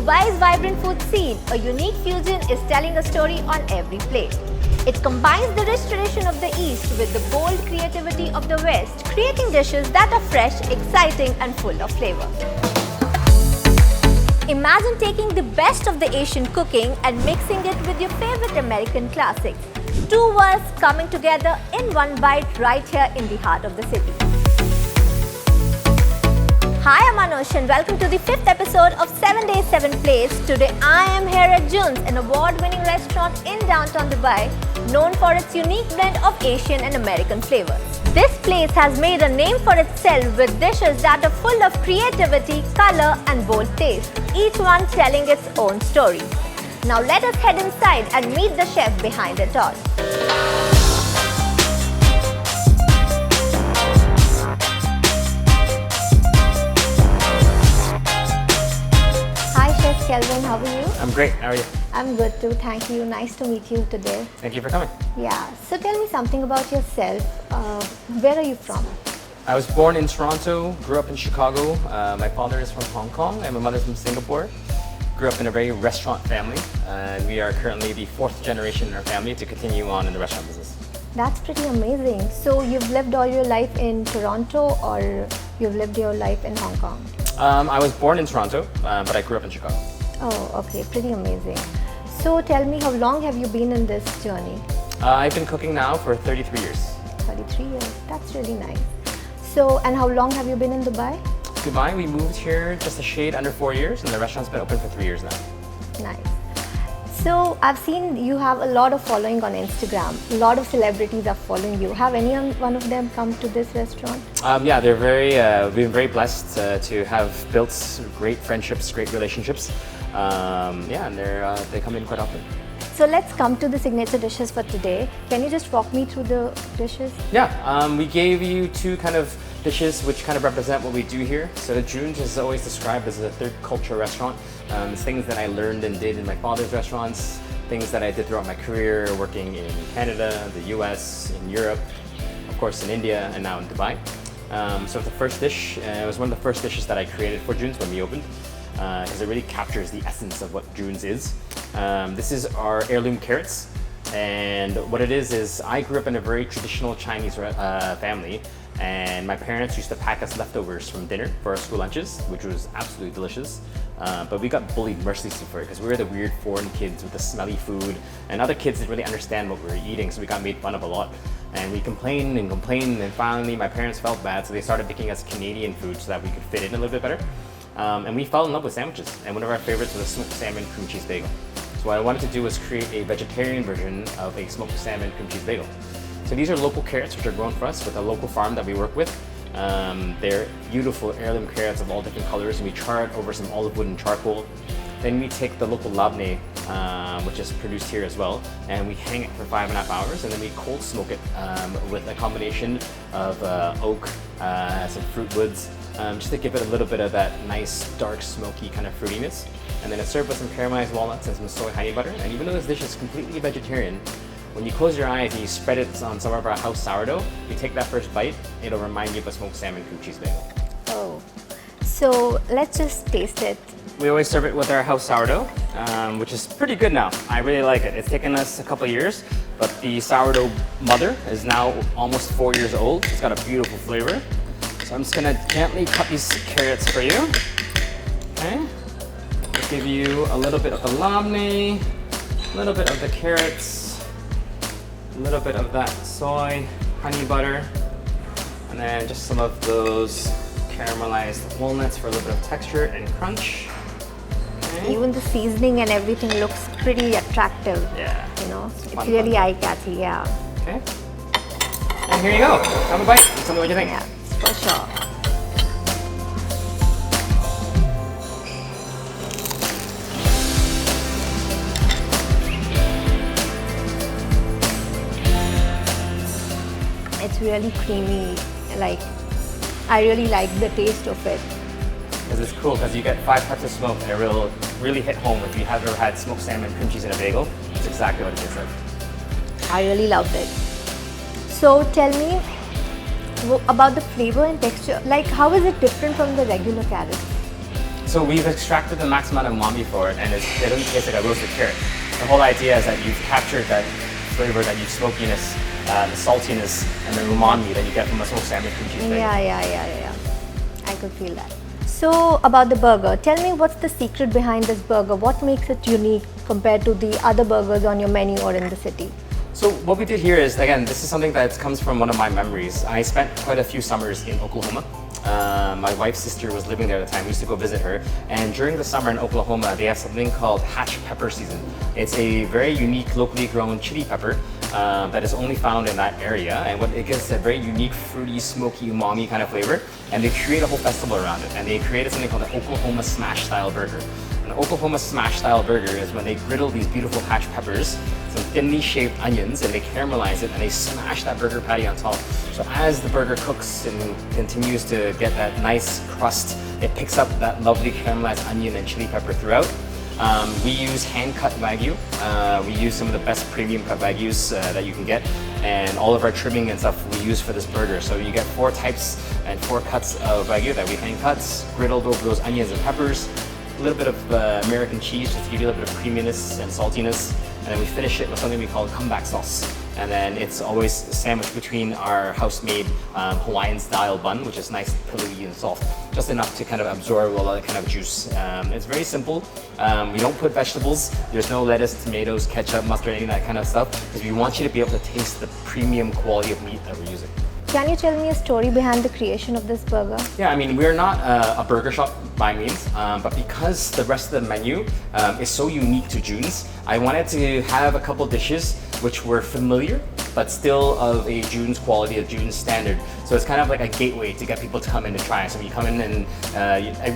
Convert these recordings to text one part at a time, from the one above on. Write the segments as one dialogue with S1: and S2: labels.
S1: Dubai's vibrant food scene, a unique fusion is telling a story on every plate. It combines the rich tradition of the East with the bold creativity of the West, creating dishes that are fresh, exciting and full of flavor. Imagine taking the best of the Asian cooking and mixing it with your favorite American classics. Two worlds coming together in one bite right here in the heart of the city. Hi, I'm Anush and welcome to the 5th episode of 7 Days 7 Plates. Today I am here at Cheung's, an award-winning restaurant in downtown Dubai, known for its unique blend of Asian and American flavors. This place has made a name for itself with dishes that are full of creativity, color and bold taste, each one telling its own story. Now let us head inside and meet the chef behind it all. Kelvin, how are you?
S2: I'm great. How are you?
S1: I'm good too. Thank you. Nice to meet you today.
S2: Thank you for coming.
S1: Yeah. So tell me something about yourself. Where are you from?
S2: I was born in Toronto, grew up in Chicago. My father is from Hong Kong and my mother's from Singapore. Grew up in a very restaurant family. And we are currently the 4th generation in our family to continue on in the restaurant business.
S1: That's pretty amazing. So you've lived all your life in Toronto or you've lived your life in Hong Kong?
S2: I was born in Toronto, but I grew up in Chicago.
S1: Oh, okay. Pretty amazing. So tell me, how long have you been in this journey?
S2: I've been cooking now for 33 years.
S1: 33 years. That's really nice. So, and how long have you been in Dubai?
S2: Dubai, we moved here just a shade under 4 years and the restaurant's been open for 3 years now.
S1: Nice. So I've seen you have a lot of following on Instagram. A lot of celebrities are following you. Have any one of them come to this restaurant?
S2: Yeah, they're we've been very blessed to have built great friendships, great relationships. Yeah, and they come in quite often.
S1: So let's come to the signature dishes for today. Can you just walk me through the dishes?
S2: Yeah, we gave you two kind of dishes which kind of represent what we do here. So Cheung's is always described as a third culture restaurant. It's things that I learned and did in my father's restaurants, things that I did throughout my career working in Canada, the US, in Europe, of course in India, and now in Dubai. So the first dish, it was one of the first dishes that I created for Cheung's when we opened, because it really captures the essence of what Cheung's is. This is our heirloom carrots, and what it is I grew up in a very traditional Chinese family, and my parents used to pack us leftovers from dinner for our school lunches, which was absolutely delicious. But we got bullied mercilessly for it because we were the weird foreign kids with the smelly food, and other kids didn't really understand what we were eating, so we got made fun of a lot. And we complained and complained, and finally my parents felt bad, so they started making us Canadian food so that we could fit in a little bit better. And we fell in love with sandwiches, and one of our favorites was a smoked salmon cream cheese bagel. So what I wanted to do was create a vegetarian version of a smoked salmon cream cheese bagel. So these are local carrots which are grown for us with a local farm that we work with. They're beautiful heirloom carrots of all different colors, and we char it over some olive wood and charcoal. Then we take the local labneh, which is produced here as well, and we hang it for 5.5 hours, and then we cold smoke it with a combination of oak, some fruit woods, just to give it a little bit of that nice, dark, smoky kind of fruitiness. And then it's served with some caramelized walnuts and some soy honey butter. And even though this dish is completely vegetarian, when you close your eyes and you spread it on some of our house sourdough, you take that first bite, it'll remind you of a smoked salmon cream cheese bagel.
S1: Oh, so let's just taste it.
S2: We always serve it with our house sourdough, which is pretty good now. I really like it. It's taken us a couple of years, but the sourdough mother is now almost 4 years old. It's got a beautiful flavor. So I'm just gonna gently cut these carrots for you. Okay. I'll give you a little bit of the labneh, a little bit of the carrots, a little bit of that soy, honey butter, and then just some of those caramelized walnuts for a little bit of texture and crunch. Okay.
S1: Even the seasoning and everything looks pretty attractive.
S2: Yeah.
S1: You know, it's really eye-catchy, yeah.
S2: Okay. And here you go. Have a bite. Tell me what you think.
S1: Yeah, for sure. It's really creamy, like, I really like the taste of it.
S2: Because it's cool, because you get 5 types of smoke, and it will really hit home. If you have ever had smoked salmon, cream cheese, and a bagel, it's exactly what it tastes like.
S1: I really loved it. So tell me about the flavor and texture. Like, how is it different from the regular carrots?
S2: So we've extracted the maximum amount of umami for it, and it doesn't taste like a roasted carrot. The whole idea is that you've captured that flavor, that smokiness, the saltiness, and the umami that you get from a smoked salmon cream cheese bagel.
S1: Yeah. I could feel that. So about the burger, tell me what's the secret behind this burger? What makes it unique compared to the other burgers on your menu or in the city?
S2: So what we did here is, again, this is something that comes from one of my memories. I spent quite a few summers in Oklahoma. My wife's sister was living there at the time. We used to go visit her. And during the summer in Oklahoma, they have something called hatch pepper season. It's a very unique locally grown chili pepper that is only found in that area. And what it gives a very unique, fruity, smoky, umami kind of flavor. And they create a whole festival around it. And they created something called the Oklahoma Smash Style Burger. An Oklahoma Smash Style Burger is when they griddle these beautiful hatch peppers, some thinly shaved onions, and they caramelize it and they smash that burger patty on top. So as the burger cooks and continues to get that nice crust, it picks up that lovely caramelized onion and chili pepper throughout. We use hand-cut Wagyu. We use some of the best premium cut Wagyus that you can get, and all of our trimming and stuff we use for this burger. So you get 4 types and 4 cuts of Wagyu that we hand-cut, griddled over those onions and peppers, a little bit of American cheese just to give you a little bit of creaminess and saltiness, and then we finish it with something we call comeback sauce. And then it's always sandwiched between our house-made Hawaiian-style bun, which is nice, pillowy and soft, just enough to kind of absorb all that kind of juice. It's very simple. We don't put vegetables. There's no lettuce, tomatoes, ketchup, mustard, any of that kind of stuff, because we want you to be able to taste the premium quality of meat that we're using.
S1: Can you tell me a story behind the creation of this burger?
S2: Yeah, I mean, we're not a burger shop by means, but because the rest of the menu is so unique to June's, I wanted to have a couple dishes which were familiar, but still of a June's quality, a June's standard. So it's kind of like a gateway to get people to come in and try. So when you come in and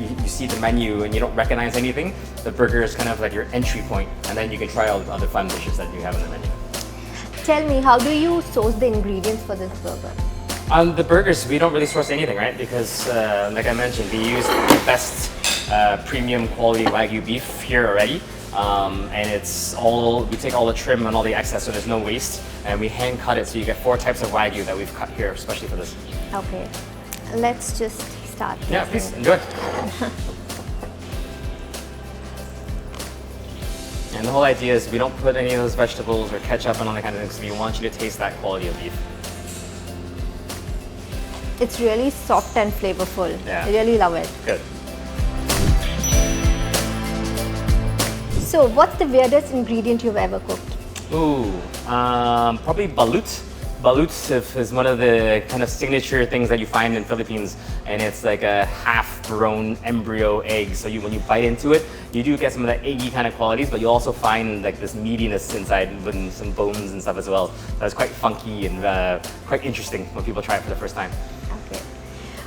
S2: you see the menu and you don't recognize anything, the burger is kind of like your entry point, and then you can try all the other fun dishes that you have in the menu.
S1: Tell me, how do you source the ingredients for this burger?
S2: On the burgers, we don't really source anything, right? Because, like I mentioned, we use the best premium quality Wagyu beef here already. And it's all, we take all the trim and all the excess, so there's no waste. And we hand cut it, so you get 4 types of Wagyu that we've cut here, especially for this.
S1: Okay, let's just start.
S2: Yeah, please, enjoy. And the whole idea is we don't put any of those vegetables or ketchup and all that kind of things, so we want you to taste that quality of beef.
S1: It's really soft and flavorful.
S2: Yeah.
S1: I really love it.
S2: Good.
S1: So, what's the weirdest ingredient you've ever cooked?
S2: Ooh, probably balut. Balut is one of the kind of signature things that you find in Philippines, and it's like a half-grown embryo egg. So when you bite into it, you do get some of that eggy kind of qualities, but you also find like this meatiness inside with some bones and stuff as well. So it's quite funky and quite interesting when people try it for the first time.
S1: Okay.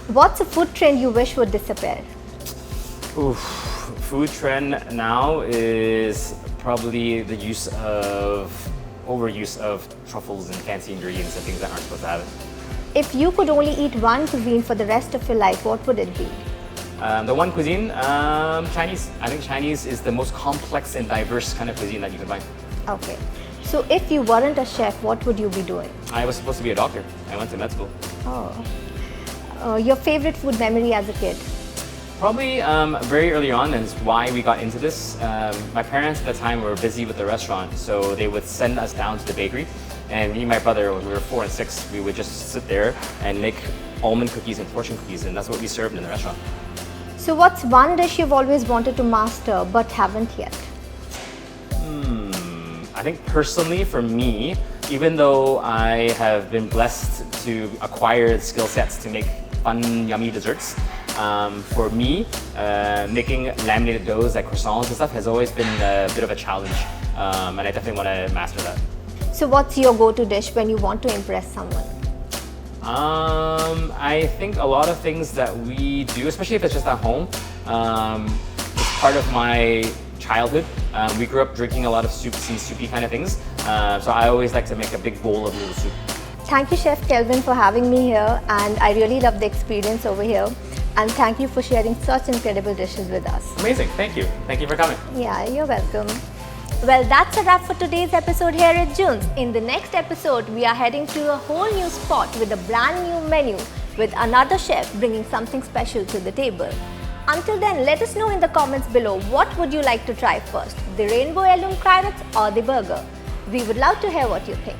S1: What's a food trend you wish would disappear?
S2: Oof, food trend now is probably the overuse of truffles and fancy ingredients and things that aren't supposed to have it.
S1: If you could only eat one cuisine for the rest of your life, what would it be?
S2: The one cuisine, Chinese. I think Chinese is the most complex and diverse kind of cuisine that you can find.
S1: Okay. So if you weren't a chef, what would you be doing?
S2: I was supposed to be a doctor. I went to med school.
S1: Oh. Your favorite food memory as a kid?
S2: Probably very early on, and it's why we got into this. My parents at the time were busy with the restaurant, so they would send us down to the bakery. And me and my brother, when we were 4 and 6, we would just sit there and make almond cookies and fortune cookies, and that's what we served in the restaurant.
S1: So what's one dish you've always wanted to master but haven't yet?
S2: I think personally for me, even though I have been blessed to acquire skill sets to make fun, yummy desserts, for me, making laminated doughs like croissants and stuff has always been a bit of a challenge, and I definitely want to master that.
S1: So what's your go-to dish when you want to impress someone?
S2: I think a lot of things that we do, especially if it's just at home, it's part of my childhood. We grew up drinking a lot of soups and soupy kind of things, so I always like to make a big bowl of noodle soup.
S1: Thank you, Chef Kelvin, for having me here, and I really love the experience over here. And thank you for sharing such incredible dishes with us.
S2: Amazing, thank you. Thank you for coming.
S1: Yeah, you're welcome. Well, that's a wrap for today's episode here at June's. In the next episode, we are heading to a whole new spot with a brand new menu with another chef bringing something special to the table. Until then, let us know in the comments below what would you like to try first, the rainbow heirloom carrots or the burger. We would love to hear what you think.